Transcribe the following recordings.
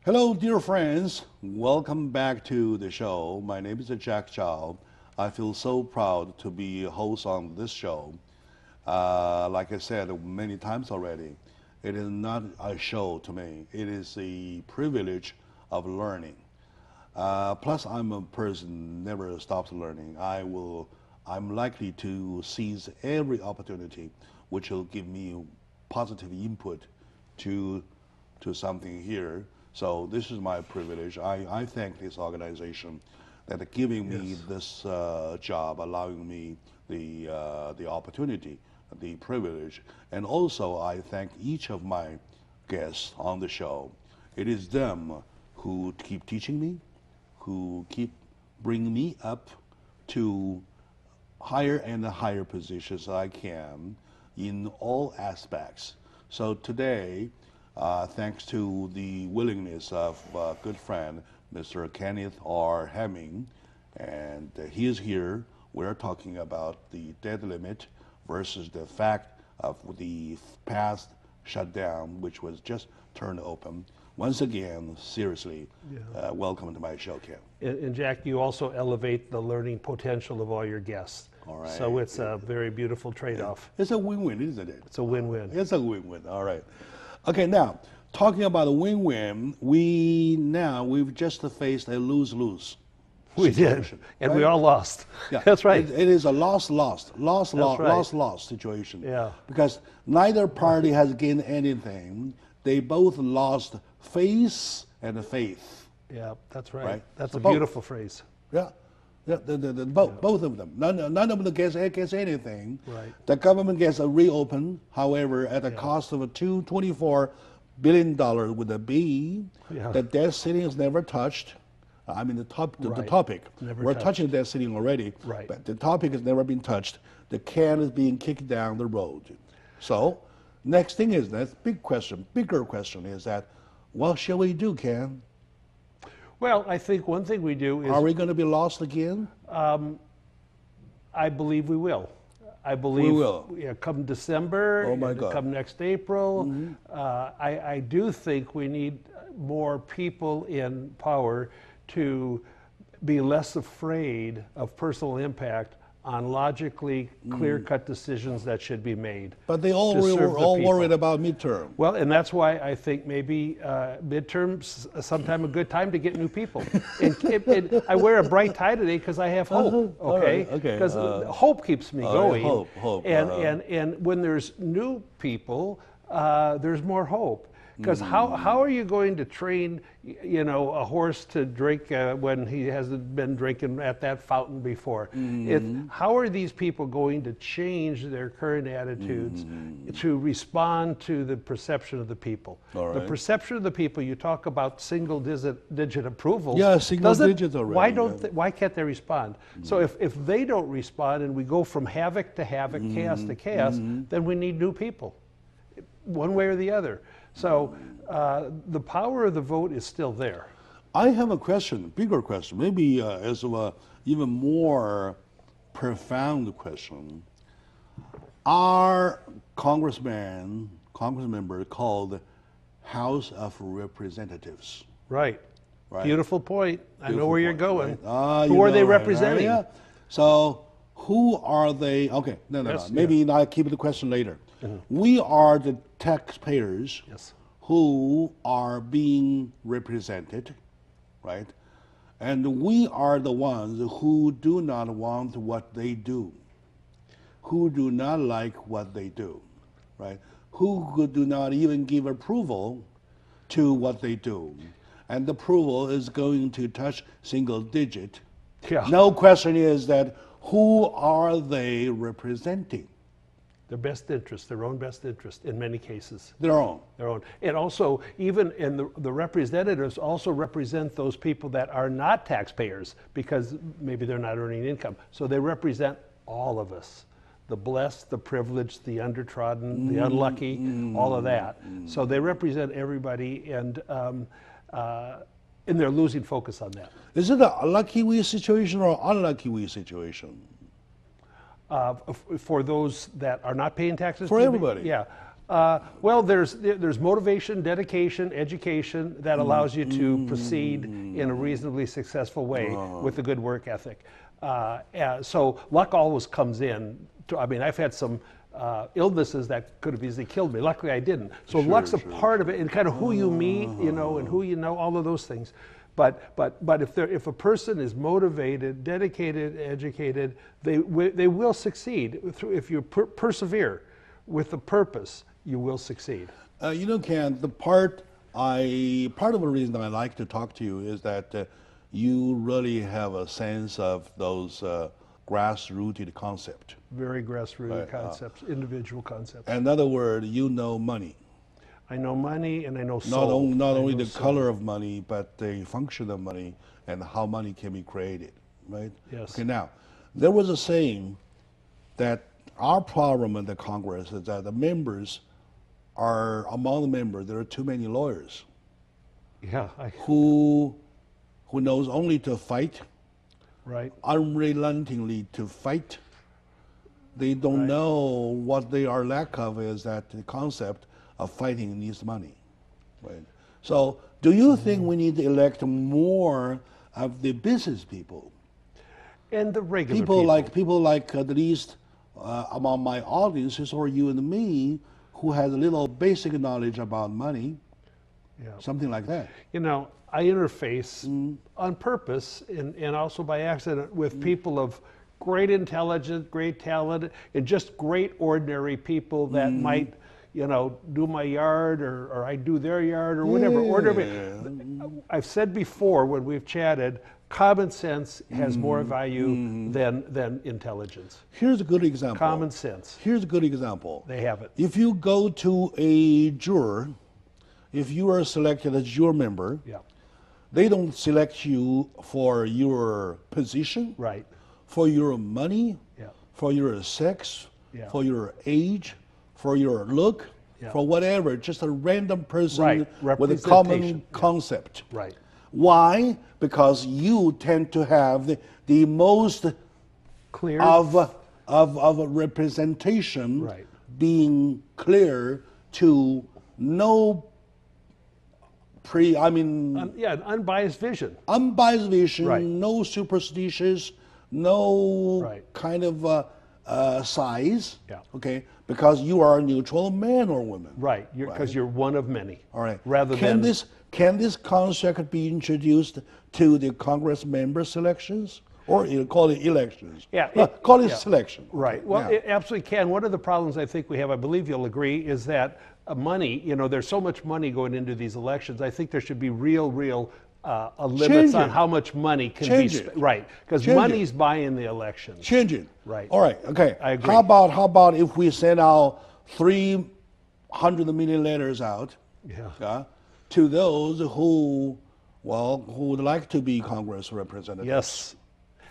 Hello, dear friends. Welcome back to the show. My name is Jack Chow. I feel so proud to be a host on this show. Like I said many times already, it is not a show to me. It is a privilege of learning. Plus, I'm a person never stops learning. I'm likely to seize every opportunity which will give me positive input to something here. So this is my privilege. I thank this organization that are giving me this job, allowing me the opportunity, the privilege, and also I thank each of my guests on the show. It is them who keep teaching me, who keep bringing me up to higher and higher positions I can in all aspects. So today, thanks to the willingness of a good friend, Mr. Kenneth R. Hemming, and he is here. We're talking about the debt limit versus the fact of the past shutdown, which was just turned open. Once again, seriously, welcome to my show, Ken. And Jack, you also elevate the learning potential of all your guests. All right. So it's a very beautiful trade-off. It's a win-win, isn't it? It's a win-win. It's a win-win. All right. Okay, now talking about a win-win, we've just faced a lose-lose. We did, and we all lost. Yeah, that's right. It is a lost situation. Yeah. Because neither party has gained anything. They both lost face and faith. Yeah, that's right. Right? That's So a both. beautiful phrase. Yeah. Yeah, both of them. None of them gets anything. Right. The government gets a reopen, however, at a cost of $224 billion with a B. Yeah. The debt ceiling is never touched. I mean, the Right. topic. Never We're touched. touching debt ceiling already, Right. but the topic has never been touched. The can is being kicked down the road. So, next thing is that bigger question is that, what shall we do, Ken? Well, I think one thing we do is Are we going to be lost again? I believe we will. I believe will. Yeah, come December, Oh my God. come next April. I do think we need more people in power to be less afraid of personal impact on logically clear-cut decisions that should be made. But they all to serve were the all people. worried about midterm. Well, and that's why I think maybe midterms sometime a good time to get new people. and I wear a bright tie today because I have hope. All Okay, right, okay, because hope keeps me going. hope, And when there's new people, there's more hope. Because how are you going to train, a horse to drink when he hasn't been drinking at that fountain before? How are these people going to change their current attitudes to respond to the perception of the people? All The right. perception of the people. You talk about single-digit approval. Yeah, single digits already, Why don't? yeah. Why can't they respond? So if they don't respond, and we go from havoc to havoc, chaos to chaos, then we need new people, one way or the other. So the power of the vote is still there. I have a question, bigger question, maybe as a even more profound question. Our congress member called House of Representatives. Right. Right. Beautiful point. I know where you're going. Right? Who are they representing? Yeah. So who are they? Okay, no. Yes, Maybe I'll keep the question later. We are the taxpayers Yes. who are being represented, right? And we are the ones who do not want what they do, who do not like what they do, right? Who do not even give approval to what they do. And the approval is going to touch single digit. Yeah. No question is that who are they representing? Their best interest, their own best interest in many cases. Their own. Their own. And also, even in the representatives also represent those people that are not taxpayers because maybe they're not earning income. So they represent all of us. The blessed, the privileged, the undertrodden, the unlucky, all of that. So they represent everybody, and they're losing focus on that. Is it a lucky we situation or unlucky we situation? For those that are not paying taxes? For everybody. Yeah. Well, there's motivation, dedication, education that allows you to proceed in a reasonably successful way with a good work ethic. So luck always comes in. I mean, I've had some illnesses that could have easily killed me. Luckily, I didn't. So luck's a part of it, and kind of who you meet, you know, and who you know, all of those things. But if a person is motivated, dedicated, educated, they will succeed. If you persevere with the purpose, you will succeed. You know, Ken, part of the reason I like to talk to you is that you really have a sense of those grassrooted concept. Very grassroots concepts, individual concepts. In other words, you know money. I know money and I know soul. Not only the color of money, but the function of money and how money can be created, right? Yes. Okay, now, there was a saying that our problem in the Congress is that among the members, there are too many lawyers. Yeah. Who knows only to fight, Right. unrelentingly to fight. They don't Right. know what they are lack of is that the concept of fighting needs money, right? So, do you think we need to elect more of the business people? And the regular People like at least among my audiences or you and me who has a little basic knowledge about money, Yeah. something like that. You know, I interface on purpose and also by accident with people of great intelligence, great talent, and just great ordinary people that might, you know, do my yard or I do their yard or whatever. I've said before when we've chatted, common sense has more value than intelligence. Here's a good example. Common sense. Here's a good example. They have it. If you go to a juror, if you are selected as juror member, Yeah. they don't select you for your position, Right. for your money, Yeah. for your sex, Yeah. for your age, for your look, Yeah. for whatever, just a random person Right. with a common Representation. concept. Right. Why? Because you tend to have the most Clear. of a representation Right. being clear to no An unbiased vision. unbiased vision, Right. no superstitious, no Right. kind of size. Yeah. Okay, because you are a neutral man or woman. Right. Because you're one of many. All right. Rather can than this concept be introduced to the Congress member selections, or you call it elections? Yeah, No, call it yeah. selection. Right. Okay, Well, yeah. it absolutely can. One of the problems I think we have, I believe you'll agree, is that money, you know, there's so much money going into these elections. I think there should be real limits Change on it. how much money can Change be it. spent. Right. Because Change it. money's buying the elections. Change it. Right. All right. Okay. I agree. How about if we send out 300 million letters out Yeah. to those who would like to be Congress representatives? Yes.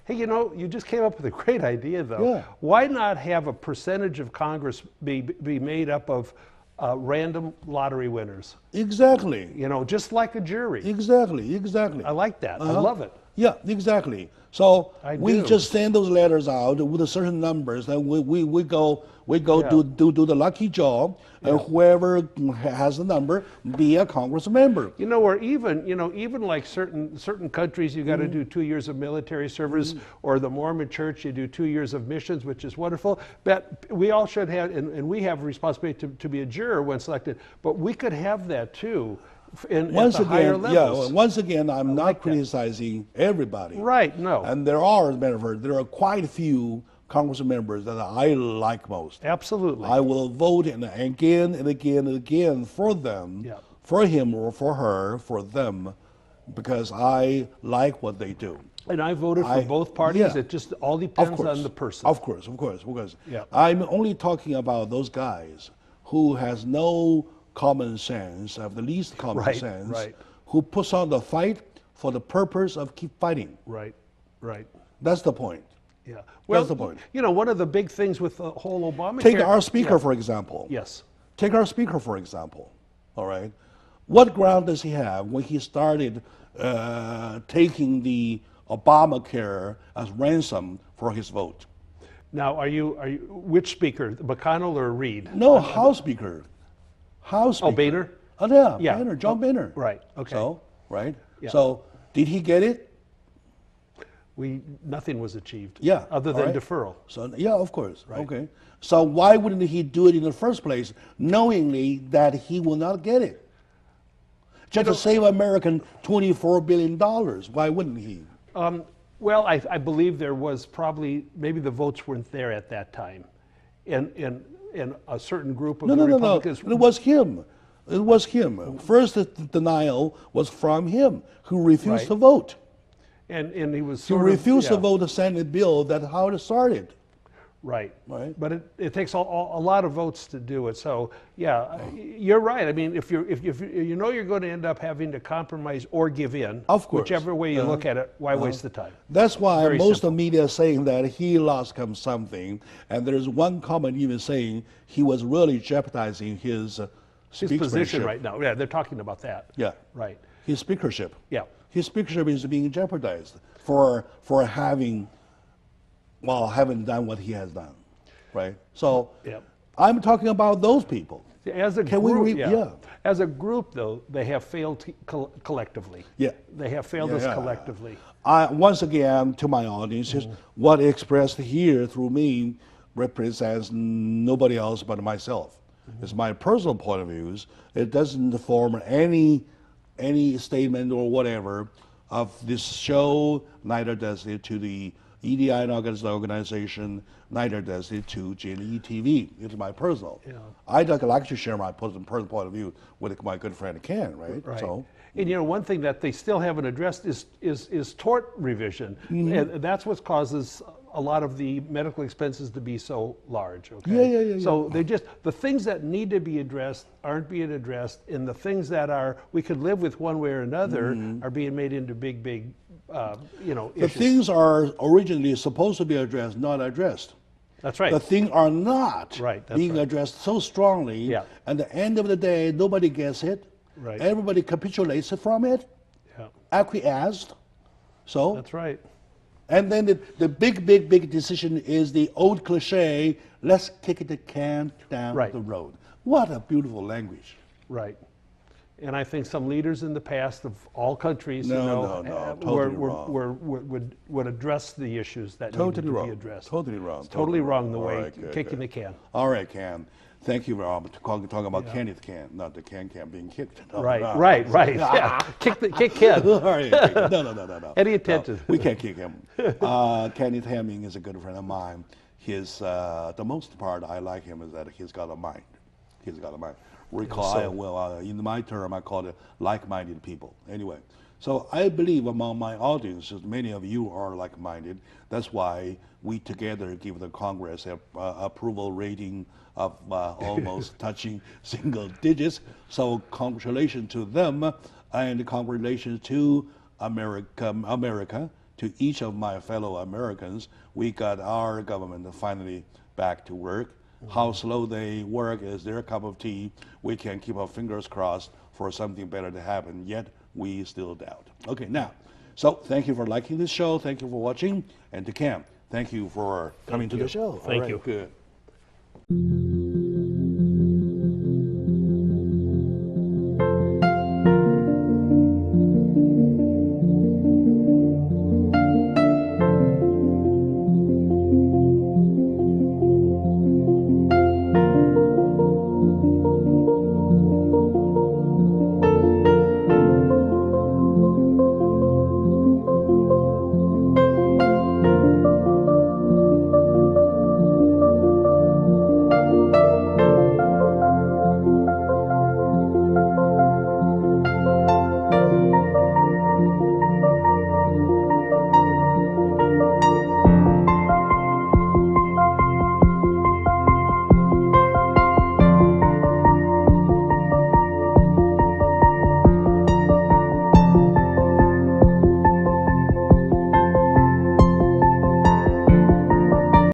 Hey, you know, you just came up with a great idea, though. Yeah. Why not have a percentage of Congress be made up of random lottery winners? Exactly. You know, just like a jury. Exactly. I like that. I Uh-huh. love it. Yeah, exactly. So I we do. just send those letters out with a certain numbers, and we go Yeah. do the lucky draw, and whoever has the number be a Congress member. You know, or even like certain countries, you got to do 2 years of military service, or the Mormon Church, you do 2 years of missions, which is wonderful. But we all should have, and we have a responsibility to be a juror when selected. But we could have that too, at the higher levels. Once again, I'm not like that. criticizing everybody. Right? No. And there are, as a matter of fact, there are quite a few Congress members that I like most. Absolutely. I will vote again and again and again for them, Yeah. for him or for her, for them, because I like what they do. And I voted for both parties. yeah. It just all depends on the person. Of course. Yeah. I'm only talking about those guys who has no common sense, have the least common Right, sense, right. who puts on the fight for the purpose of keep fighting. Right. Right. That's the point. Yeah. Well, the point. You know, one of the big things with the whole Obamacare. Take our speaker, for example. Yes. Take our speaker, for example. All right. What ground does he have when he started taking the Obamacare as ransom for his vote? Now, are you which speaker, McConnell or Reid? No, House Speaker. House Oh, Speaker. Boehner? Oh, yeah, Yeah. Boehner, John Boehner. Right, okay. So, right? Yeah. So, did he get it? Nothing was achieved. Yeah. Other all than right. deferral. So, yeah, of course. Okay. So, why wouldn't he do it in the first place, knowingly that he will not get it? Just to save American $24 billion. Why wouldn't he? Well, I believe there was probably, maybe the votes weren't there at that time. In a certain group of No, the no, no, no. Republicans. It was him. It was him. First, the denial was from him, who refused Right. to vote. And he was He sort refused to of, yeah, vote the Senate bill that how it started. Right. Right. But it takes a lot of votes to do it. So yeah, you're right. I mean, if you know you're going to end up having to compromise or give in, Of course. whichever way you look at it, why waste the time? That's why Very most simple. of the media is saying that he lost something, and there's one comment even saying he was really jeopardizing his His position speakership. right now. Yeah, they're talking about that. Yeah, Right. his speakership. Yeah. His speakership is being jeopardized for having haven't done what he has done, right? So Yeah. I'm talking about those people. As a Can we group, yeah. As a group, though, they have failed collectively. Yeah. They have failed us Yeah. collectively. Once again, to my audience, Mm-hmm. what expressed here through me represents nobody else but myself. Mm-hmm. It's my personal point of views. It doesn't form any statement or whatever of this show. Neither does it to the EDI organization. Neither does it to GNE TV. It's my personal. Yeah. I'd like to share my personal point of view with my good friend Ken. Right. Right. So. And one thing that they still haven't addressed is tort revision, Mm-hmm. and that's what causes a lot of the medical expenses to be so large. Okay. Yeah. So the things that need to be addressed aren't being addressed, and the things that we could live with one way or another are being made into big, The issues. things are originally supposed to be addressed, not addressed. That's right. The things are not Right, that's being right. addressed so strongly. Yeah. At the end of the day, nobody gets it. Right. Everybody capitulates from it, Yeah. acquiesced. So, That's right. and then the big decision is the old cliche, let's kick the can down Right. the road. What a beautiful language. Right. And I think some leaders in the past of all countries, No, totally would address the issues that Totally needed to wrong. be addressed. Totally wrong. It's totally wrong the All way right, good, kicking good. the can. All right, Cam. Thank you, Rob, talking about Kenneth Can, not the can being kicked. No, Right, no. right. Yeah. Kick Ken. All right, no. Any attention. No, we can't kick him. Kenneth Hemming is a good friend of mine. The most part I like him is that he's got a mind. He's got a mind. In my term, I call it like-minded people. Anyway, so I believe among my audience, many of you are like-minded. That's why we together give the Congress a approval rating of almost touching single digits. So congratulations to them, and congratulations to America, to each of my fellow Americans. We got our government finally back to work. How slow they work is their cup of tea. We can keep our fingers crossed for something better to happen, yet we still doubt. Okay, now, so thank you for liking this show. Thank you for watching. And to Cam, thank you for coming to the show. Thank All right, you. Good.